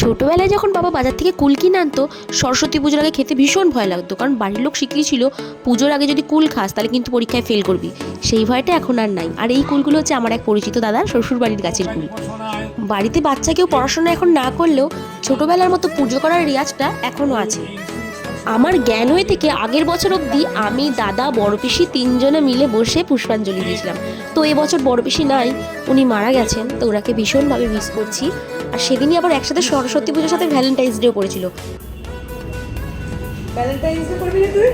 ছোটোবেলায় যখন বাবা বাজার থেকে কুল কিনে আনতো, সরস্বতী পুজোর আগে খেতে ভীষণ ভয় লাগতো, কারণ বাড়ির লোক শিখিয়েছিল পুজোর আগে যদি কুল খাস তাহলে কিন্তু পরীক্ষায় ফেল করবি। সেই ভয়টা এখন আর নাই। আর এই কুলগুলো হচ্ছে আমার এক পরিচিত দাদার শ্বশুর বাড়ির গাছের কুল। বাড়িতে বাচ্চা কেউ পড়াশোনা এখন না করলেও ছোটোবেলার মতো পুজো করার রেওয়াজটা এখনও আছে। আমার জ্ঞান হয়ে থেকে আগের বছর অবধি আমি, দাদা, বড় পিসি তিনজনে মিলে বসে পুষ্পাঞ্জলি দিয়েছিলাম। তো এবছর বড় পিসি নাই, উনি মারা গেছেন, তো ওনাকে ভীষণভাবে মিস করছি। আর সেদিনই আবার একসাথে সরস্বতী পুজোর সাথে ভ্যালেন্টাইন্স ডেও পড়েছিল। ভ্যালেন্টাইন্স ডে করবি না তুই?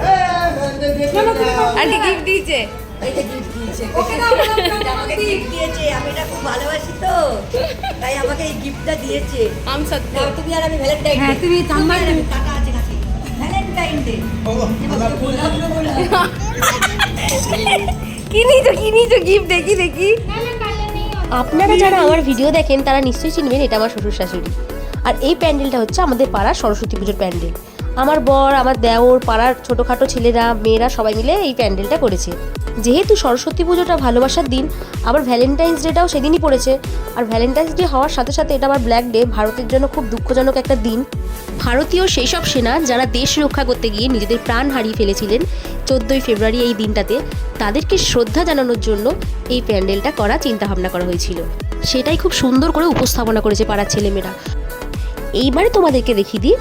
আর কি গিফট দিয়েছে? এইটা গিফট দিয়েছে, আমাকে গিফট দিয়েছে। আমি এটা খুব ভালোবাসি তো, তাই আমাকে এই গিফটটা দিয়েছে। আম সত্য তুমি আর আমি ভ্যালেন্টাইন। হ্যাঁ, তুমি তাম্বার টাকা আছে কাছে। ভ্যালেন্টাইন ডে কি নিয়েছো গিফট? দেখি আপনারা যারা আমার ভিডিও দেখেন তারা নিশ্চয়ই চিনবেন, এটা আমার শ্বশুর শাশুড়ি। আর এই প্যান্ডেলটা হচ্ছে আমাদের পাড়ার সরস্বতী পুজোর প্যান্ডেল। আমার বর, আমার দেওর, পাড়ার ছোটোখাটো ছেলেরা, মেয়েরা সবাই মিলে এই প্যান্ডেলটা করেছে। যেহেতু সরস্বতী পুজোটা ভালোবাসার দিন, আবার ভ্যালেন্টাইন্স ডেটাও সেদিনই পড়েছে। আর ভ্যালেন্টাইন্স ডে হওয়ার সাথে সাথে এটা আবার ব্ল্যাক ডে, ভারতের জন্য খুব দুঃখজনক একটা দিন। ভারতীয় সেই সব সেনা যারা দেশ রক্ষা করতে গিয়ে নিজেদের প্রাণ হারিয়ে ফেলেছিলেন 14ই ফেব্রুয়ারি এই দিনটাতে, তাদেরকে শ্রদ্ধা জানানোর জন্য এই প্যান্ডেলটা করা চিন্তাভাবনা করা হয়েছিল। সেটাই খুব সুন্দর করে উপস্থাপনা করেছে পাড়ার ছেলেমেয়েরা। এইবারে তোমাদেরকে দেখিয়ে দিই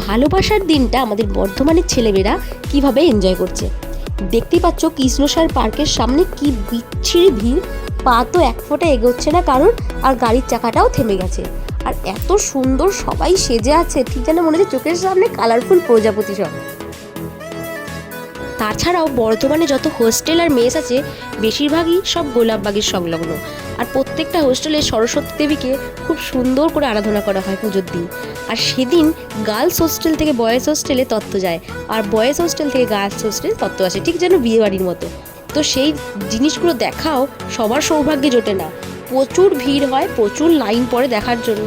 ভালোবাসার দিনটা আমাদের বর্ধমানের ছেলেমেয়েরা কিভাবে এনজয় করছে। দেখতেই পাচ্ছ কৃষ্ণসার পার্কের সামনে কি বিচ্ছিরি ভিড়, পা তো এক ফোঁটা এগোচ্ছে না কারণ, আর গাড়ির চাকাটাও থেমে গেছে। আর এত সুন্দর সবাই সেজে আছে, ঠিক যেন মনে হচ্ছে চোখের সামনে কালারফুল প্রজাপতি সব। তাছাড়াও বর্ধমানে যত হোস্টেল আর মেস আছে বেশিরভাগই সব গোলাপবাগের সংলগ্ন। আর প্রত্যেকটা হোস্টেলে সরস্বতী দেবীকে খুব সুন্দর করে আরাধনা করা হয় পুজোর দিন। আর সেদিন গার্লস হোস্টেল থেকে বয়েজ হোস্টেলে তত্ত্ব যায়, আর বয়েজ হোস্টেল থেকে গার্লস হোস্টেলে তত্ত্ব আসে, ঠিক যেন বিয়েবাড়ির মতো। তো সেই জিনিসগুলো দেখাও সবার সৌভাগ্যে জোটে না, প্রচুর ভিড় হয়, প্রচুর লাইন পড়ে দেখার জন্য।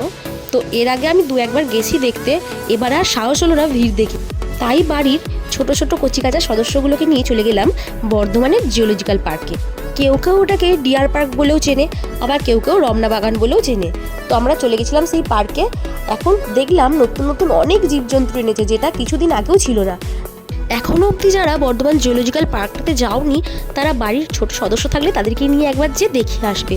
তো এর আগে আমি 2-1 গেছি দেখতে, এবার আর সাহস হলো না ভিড় দেখি। তাই বাড়ির ছোট ছোট কচিকাঁচা সদস্যগুলোকে নিয়ে চলে গেলাম বর্ধমানের জিওলজিক্যাল পার্কে। কেউ কেউ ওটাকে ডিয়ার পার্ক বলেও চেনে, আবার কেউ কেউ রমনা বাগান বলেও চেনে। তো আমরা চলে গেছিলাম সেই পার্কে। এখন দেখলাম নতুন নতুন অনেক জীবজন্তু এনেছে, যেটা কিছুদিন আগেও ছিল না। এখনও অবধি যারা বর্ধমান জিওলজিক্যাল পার্কটাতে যাওনি, তারা বাড়ির ছোট সদস্য থাকলে তাদেরকে নিয়ে একবার যে দেখে আসবে।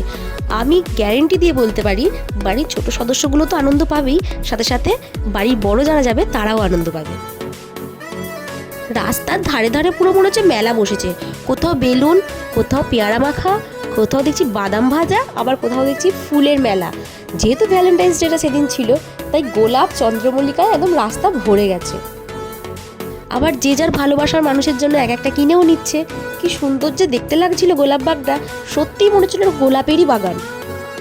আমি গ্যারেন্টি দিয়ে বলতে পারি বাড়ির ছোট সদস্যগুলো তো আনন্দ পাবেই, সাথে সাথে বাড়ির বড় যারা যাবে তারাও আনন্দ পাবে। রাস্তার ধারে ধারে পুরো মনে হচ্ছে মেলা বসেছে, কোথাও বেলুন, কোথাও পেয়ারা মাখা, কোথাও দেখছি বাদাম ভাজা, আবার কোথাও দেখছি ফুলের মেলা। যেহেতু ভ্যালেন্টাইন্স ডেটা সেদিন ছিল, তাই গোলাপ, চন্দ্রমল্লিকায় একদম রাস্তা ভরে গেছে। আবার যে যার ভালোবাসার মানুষের জন্য এক একটা কিনেও নিচ্ছে। কি সুন্দর যে দেখতে লাগছিল গোলাপ বাগটা, সত্যিই মনে হচ্ছিল গোলাপেরই বাগান।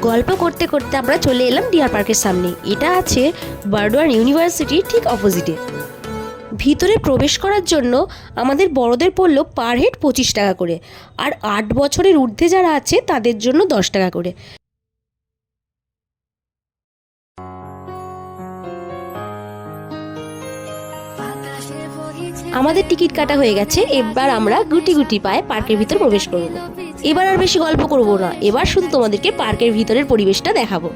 গল্প করতে করতে আমরা চলে এলাম ডিয়ার পার্কের সামনে। এটা আছে বার্ডওয়ান ইউনিভার্সিটির ঠিক অপোজিটে। ভিতরে প্রবেশ করার জন্য আমাদের বড়দের পড়লো পার হেড 25 টাকা করে, আর 8 বছরের ঊর্ধ্বে যারা আছে তাদের জন্য 10 টাকা করে। আমাদের টিকিট কাটা হয়ে গেছে, এবার আমরা গুটি গুটি পায়ে পার্কের ভিতর প্রবেশ করব। এবার আর বেশি গল্প করব না, এবার শুধু তোমাদেরকে পার্কের ভিতরের পরিবেশটা দেখাবো।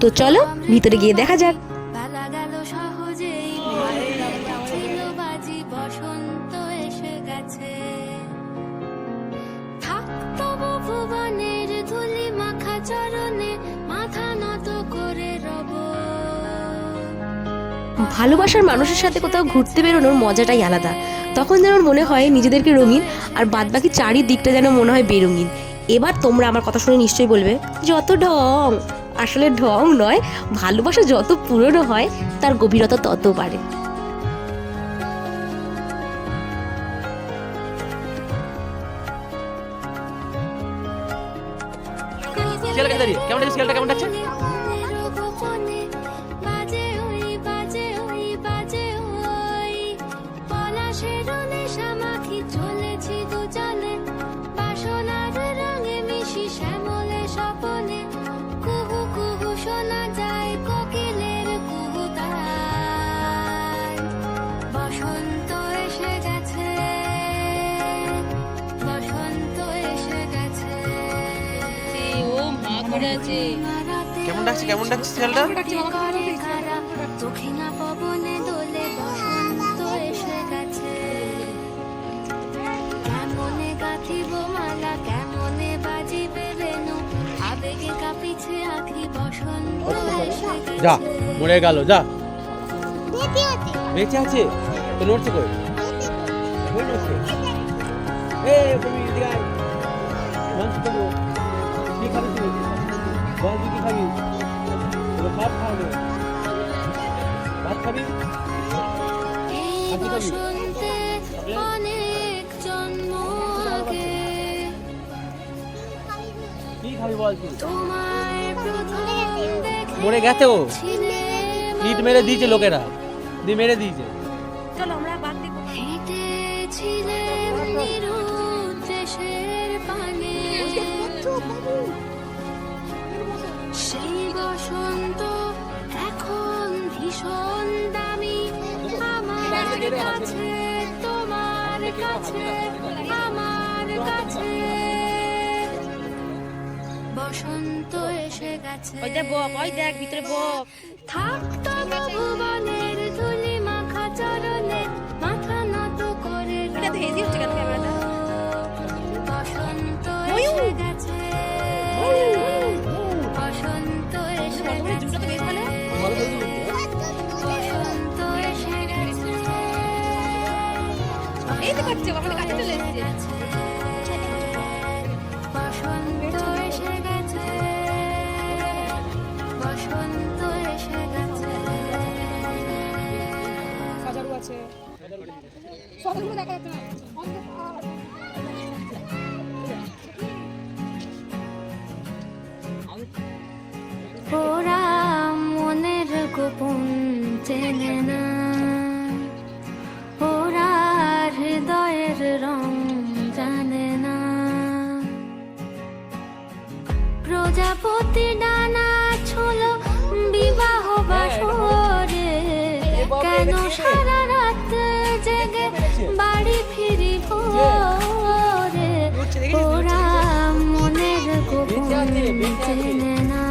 তো চলো ভিতরে গিয়ে দেখা যাক। ভালোবাসার মানুষের সাথে কোথাও ঘুরতে বেরোনোর মজাটাই আলাদা। তখন যেন মনে হয় নিজেদেরকে রঙিন, আর বাদবাকি চারিদিকটা যেন মনে হয় বেরঙিন। এবার তোমরা আমার কথা শুনে নিশ্চয়ই বলবে যত ঢং। আসলে ঢং নয়, ভালোবাসা যত পুরনো হয় তার গভীরতা তত বাড়ে। কেমন লাগছে? কেমন লাগছে সিরিয়ালটা? দক্ষিণা পবনে দোলে বসন্ত এসে গেছে। কেমনে গাঁথিব মালা, কেমনে বাজিবে বেনু, আবেগে কাঁপিছে আখি, বসন্ত এসে যা গেছে। মরে গেল, যা বেঁচে আছে তো নড়ছে কই? কই নড়ছে? তুমি এদিকে আয়। মাংস খাবো। কি খাবি তুই? বল তুই কি খাবি? তোকে ভাত খাওয়াবো। ভাত খাবি? এই বসন্তে অনেক জন্ম আগে কি খাবি বল তুই? তোমায় প্রথম দেখে মরে গেছে ও। ইট মেরে দিয়েছে লোকেরা, দিয়ে মেরে দিয়েছে। চলো আমরা বাদ দেখবো। হেঁটেছিলেম নিরুদ্ধ দেশের পানে, সেই বসন্ত এখন ভীষণ দামি আমার কাছে, তোমার কাছে, আমার কাছে। বসন্ত এসে গেছে। ওই দেখ বক, ওই দেখ ভিতরে বক। থাকতো ভুবনের ধুলি মাখা চরণে, মাথা নত করে এটা তো হেজি হচ্ছে কেন ক্যামেরাটা? বসন্ত এসে গেছে, বসন্ত এসে জুমটা তো বেশ ভালো। গেছে, বসন্ত এসে গেছে। এই তো করছে, আমাদের কাছে চলে এসেছে। বসন্ত এসে গেছে, বসন্ত এসে গেছে। সাজারু আছে সবগুলো দেখা যাচ্ছে না। ওরা মনের গোপন চেনে না, ওরা হৃদয়ের রং জানে না। প্রজাপতি ডানা ছোল বিবাহ বাসরে, কেন সারা রাত জেগে বাড়ি ফিরি ভোরে। ওরা মনের গোপন চেনে না,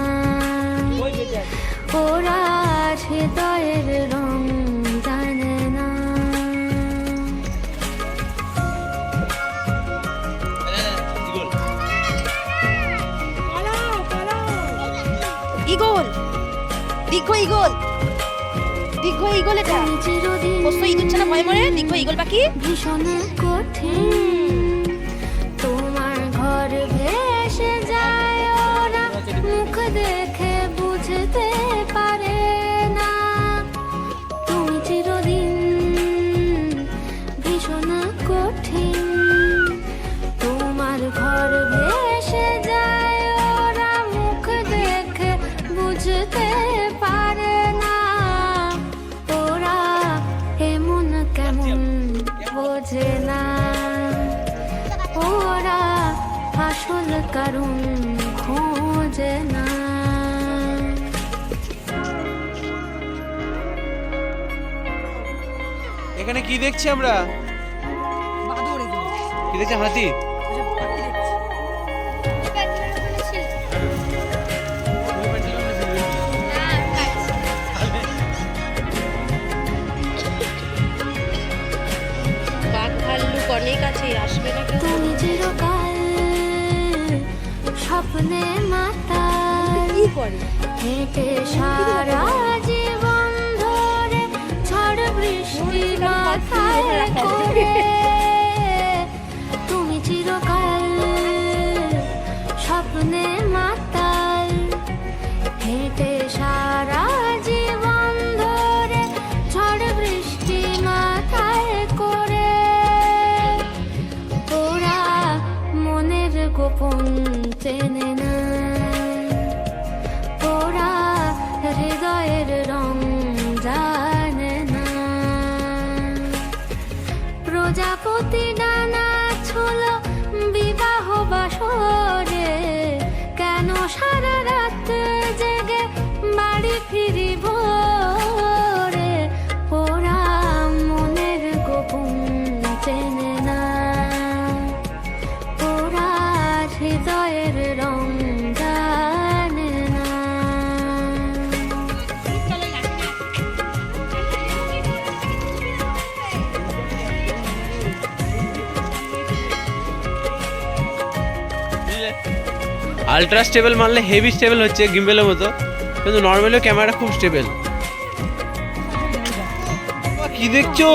ওরা হৃদয়ের রং জানে না। ইগল, দীর্ঘ ইগল, দীর্ঘ ইগল। এটা আমি চিরদিন পোস্ত ইঁদুর ছানা ভয় মরে, দীর্ঘ ইগল পাখি। ভীষণ কঠিন, তোমার ঘর ভেসে যায় ওরা, মুখ দেখে বুঝতে পারে না। তুমি চিরদিন ভীষণ কঠিন, তোমার ঘর ভেসে যায় ওরা, মুখ দেখে বুঝতে পারে না। ওরা এমন কেমন বোঝে না, ওরা আসল কারণ খোঁজে না। এখানে কি দেখছি আমরা? কি দেখছি? হাতি। বাঘ ভাল্লুক অনেক আছে, আসবে না কেউ? তুমি চিরকাল স্বপ্নে মাতাল, হেঁটে সারা জীবন ধরে ঝড় বৃষ্টি মাথায় করে। তুমি চিরকাল স্বপ্নে মাতাল, হেঁটে সারা জীবন ধরে ঝড় বৃষ্টি মাথায় করে। ওরা মনের গোপন চেনে না, ওরা হৃদয়ের রং জানে না। প্রজাপতি আলট্রা স্টেবল মারলে হেভি স্টেবল হচ্ছে গিম্বেলের মতো, কিন্তু নর্মালিও ক্যামেরা খুব স্টেবল। কি দেখছো?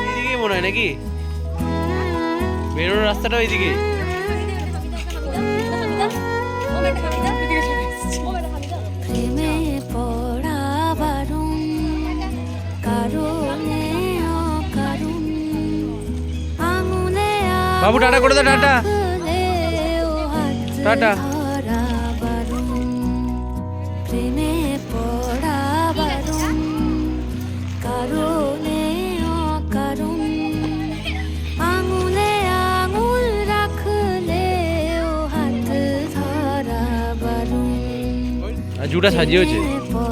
এদিকে মনে হয় নাকি বেরোনোর রাস্তাটা ওইদিকে। প্রেমে পড়া বারণ কারণে অকারণ আঙুলে বাবু টাটা করে দাও, টাটা আঙুলেও হাত টাটা। ধরা বারণ প্রেমে পড়া বারণ কারণে অকারণ আঙুলে আঙুল রাখলেও হাত ধরা বারণ আর জুটা সাজিয়েছে। প্রেমে